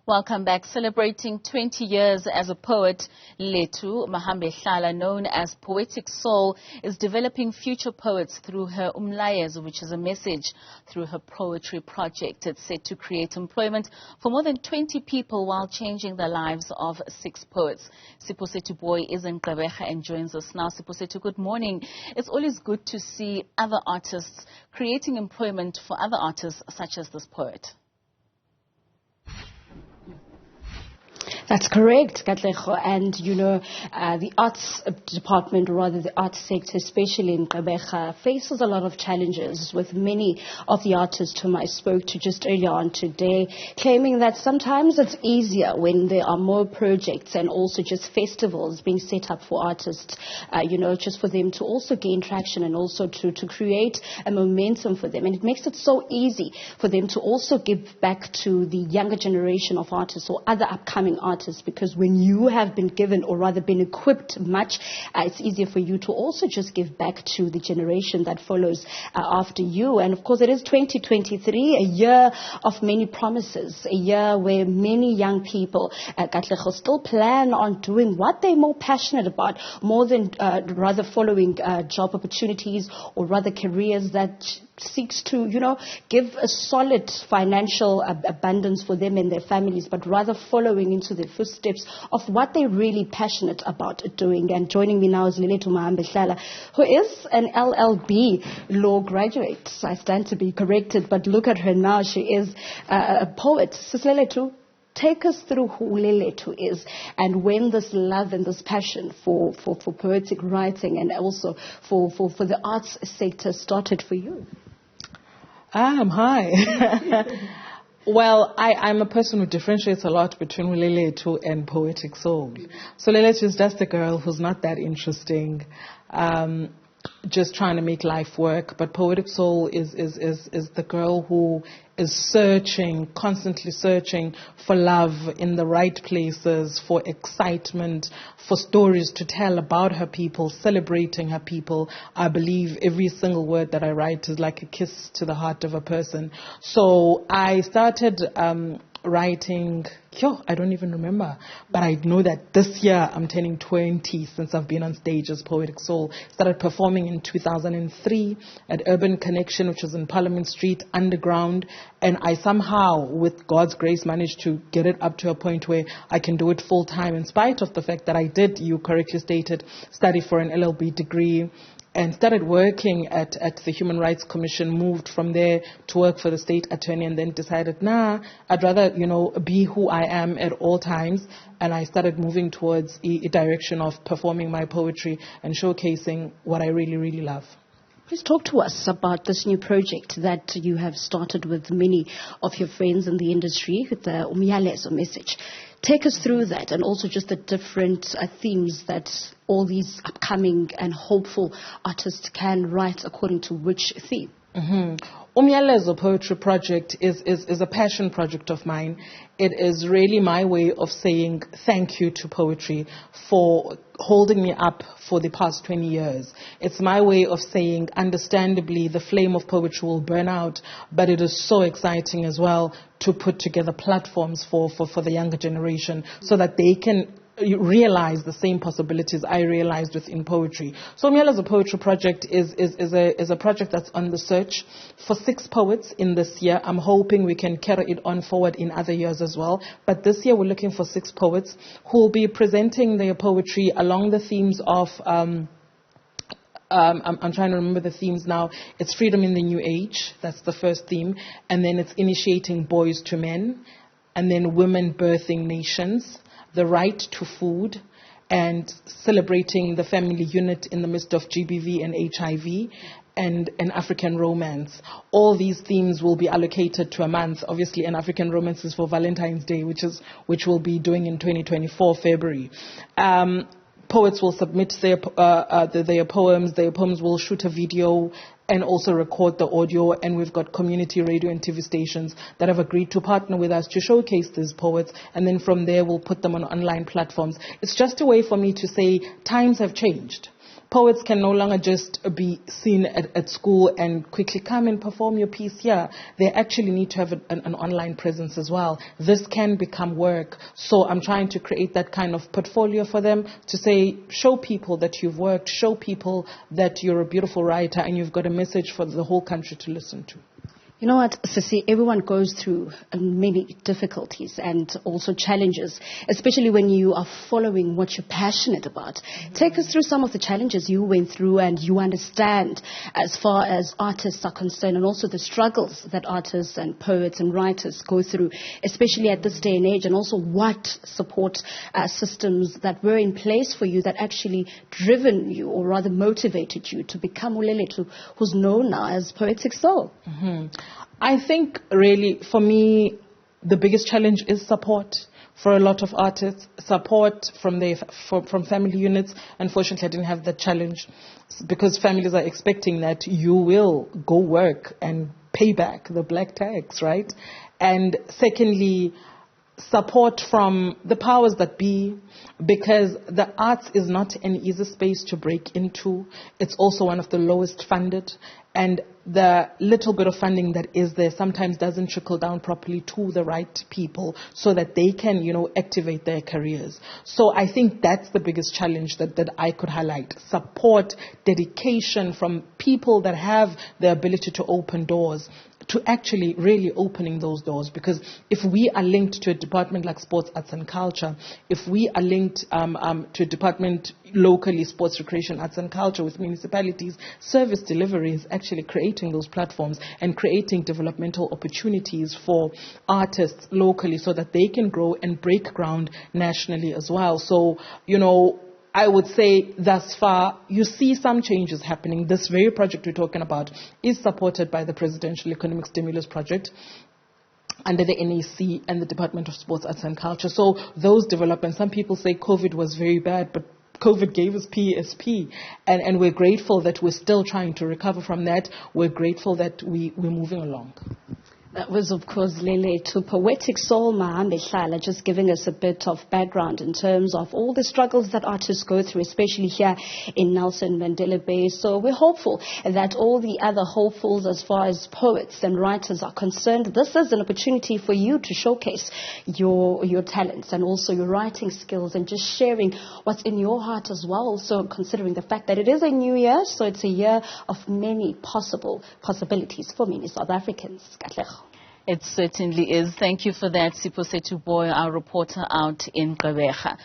Welcome back. Celebrating 20 years as a poet, Lelethu Mahambehlala, known as PoeticSoul, is developing future poets through her Umyalezo, which is a message through her poetry project. It's set to create employment for more than 20 people while changing the lives of 6 poets. Siphosethu Booi is in Gqeberha and joins us now. Siphosethu, good morning. It's always good to see other artists creating employment for other artists such as this poet. That's correct, Katlego. And, you know, the arts department, or rather the arts sector, especially in Gqeberha, faces a lot of challenges with many of the artists whom I spoke to just earlier on today, claiming that sometimes it's easier when there are more projects and also just festivals being set up for artists, you know, just for them to also gain traction and also to create a momentum for them. And it makes it so easy for them to also give back to the younger generation of artists or other upcoming artists, because when you have been given, or rather been equipped much, it's easier for you to also just give back to the generation that follows after you. And of course, it is 2023, a year of many promises, a year where many young people still plan on doing what they're more passionate about, more than rather following job opportunities or rather careers that seeks to, you know, give a solid financial abundance for them and their families, but rather following into the footsteps of what they're really passionate about doing. And joining me now is Lelethu Mahambehlala, who is an LLB law graduate. I stand to be corrected, but look at her now. She is a poet. Sister Lelethu, take us through who Lelethu is and when this love and this passion for poetic writing and also for the arts sector started for you. Hi. Well, I'm a person who differentiates a lot between Lelethu and PoeticSoul. So Lelethu is just a girl who's not that interesting, just trying to make life work. But PoeticSoul is the girl who is searching, constantly searching for love in the right places, for excitement, for stories to tell about her people, celebrating her people. I believe every single word that I write is like a kiss to the heart of a person. So I started writing, I don't even remember, but I know that this year I'm turning 20 since I've been on stage as PoeticSoul. Started performing in 2003 at Urban Connection, which was in Parliament Street, underground, and I somehow, with God's grace, managed to get it up to a point where I can do it full time, in spite of the fact that I did, you correctly stated, study for an LLB degree, and started working at the Human Rights Commission, moved from there to work for the state attorney, and then decided, I'd rather, be who I am at all times. And I started moving towards a direction of performing my poetry and showcasing what I really, really love. Please talk to us about this new project that you have started with many of your friends in the industry, with the Umyalezo message. Take us through that, and also just the different themes that all these upcoming and hopeful artists can write according to which theme. Umyalezo Poetry Project is a passion project of mine. It is really my way of saying thank you to poetry for holding me up for the past 20 years. It's my way of saying, understandably, the flame of poetry will burn out, but it is so exciting as well to put together platforms for the younger generation so that they can realize the same possibilities I realized within poetry. So Umyalezo Poetry Project is a project that's on the search for 6 poets in this year. I'm hoping we can carry it on forward in other years as well. But this year we're looking for 6 poets who will be presenting their poetry along the themes of I'm trying to remember the themes now. It's freedom in the new age. That's the first theme. And then it's initiating boys to men. And then women birthing nations. The right to food, and celebrating the family unit in the midst of GBV and HIV, and an African romance. All these themes will be allocated to a month. Obviously, an African romance is for Valentine's Day, which we'll be doing in 2024, February. Poets will submit their poems. Their poems will shoot a video and also record the audio. And we've got community radio and TV stations that have agreed to partner with us to showcase these poets. And then from there, we'll put them on online platforms. It's just a way for me to say times have changed. Poets can no longer just be seen at school and quickly come and perform your piece here. They actually need to have an online presence as well. This can become work. So I'm trying to create that kind of portfolio for them to say, show people that you've worked, show people that you're a beautiful writer and you've got a message for the whole country to listen to. You know what, Sissy, everyone goes through many difficulties and also challenges, especially when you are following what you're passionate about. Mm-hmm. Take us through some of the challenges you went through and you understand as far as artists are concerned, and also the struggles that artists and poets and writers go through, especially at this day and age, and also what support systems that were in place for you that actually driven you, or rather motivated you to become Lelethu, who's known now as PoeticSoul. Mm-hmm. I think really for me the biggest challenge is support for a lot of artists, support from family units. Unfortunately, I didn't have that challenge because families are expecting that you will go work and pay back the black tax, right? And secondly, support from the powers that be, because the arts is not an easy space to break into. It's also one of the lowest funded, and the little bit of funding that is there sometimes doesn't trickle down properly to the right people so that they can, activate their careers. So I think that's the biggest challenge that I could highlight. Support, dedication from people that have the ability to open doors, to actually really opening those doors. Because if we are linked to a department like Sports, Arts and Culture, if we are linked to a department locally, Sports, Recreation, Arts and Culture with municipalities, service delivery is actually creating those platforms and creating developmental opportunities for artists locally so that they can grow and break ground nationally as well. So, I would say thus far, you see some changes happening. This very project we're talking about is supported by the Presidential Economic Stimulus Project under the NEC and the Department of Sports, Arts and Culture. So those developments, some people say COVID was very bad, but COVID gave us PSP, and we're grateful that we're still trying to recover from that. We're grateful that we're moving along. That was, of course, Lelethu PoeticSoul Mahambehlala, just giving us a bit of background in terms of all the struggles that artists go through, especially here in Nelson Mandela Bay. So we're hopeful that all the other hopefuls, as far as poets and writers are concerned, this is an opportunity for you to showcase your talents and also your writing skills and just sharing what's in your heart as well. Also considering the fact that it is a new year, so it's a year of many possibilities for many South Africans. It certainly is. Thank you for that, Siphosethu Booi, our reporter out in Gqeberha.